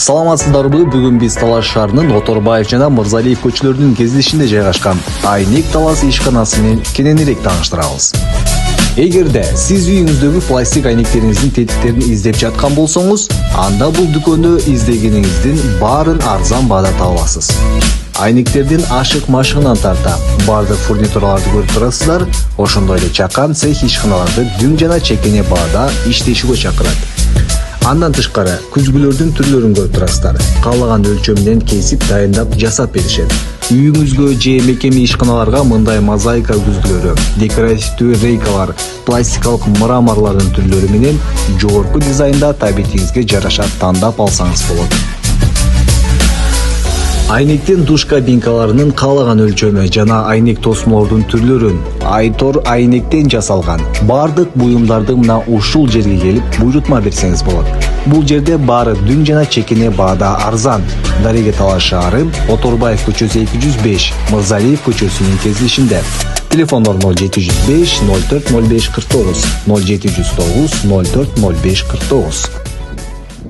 Саламатсыздарбы? Бүгүн биз Талаш шаарынын Оторбаев жана Мырзалиев көчөлөрүнүн кездешинде жайгашкан Айнек талас ишканасы менен кененирээк тааныштырабыз. Эгерде сиз үйүңүздөгү пластик айнектериңиздин тетиктерин издеп жаткан болсоңуз, анда бул дүкөндө издегениңиздин баарын арзан баада таба аласыз. Айнектердин ашык-машыгынан тарта баардык фурнитураларды көрүп турасыздар. Ошондой эле чакан цех ишканаларды дүң жана чекене баада иштешиге чакырат. Андан тышкары күзгүлөрдүн түрлөрүн көрүп турасыздар. Каалаган өлчөмүнөн кесип дайындап жасап беришет. Үйүңүзгө же мекеме ишканаларга мындай мозаика күзгүлөрү, декоративдүү рейкалар, пластикалык мраморлордун түрлөрү менен жогорку дизайнда табитиңизге жараша тандап алсаңыз болот. Айнектен душ кабинкаларынын каалаган өлчөмү жана айнек тосмолордун түрлөрүн Айтор айнектен жасалган баардык буюмдарды мына ушул жерге келип буйрутма берсеңиз болот. Бул жерде баары дүң жана чекене баада арзан. Дареге Талаш шаары, Оторбаев көчөсү 205, Мырзалиев көчөсүнүн кездешинде. Телефондор 0705 04 05 49, 0709 04 05 49.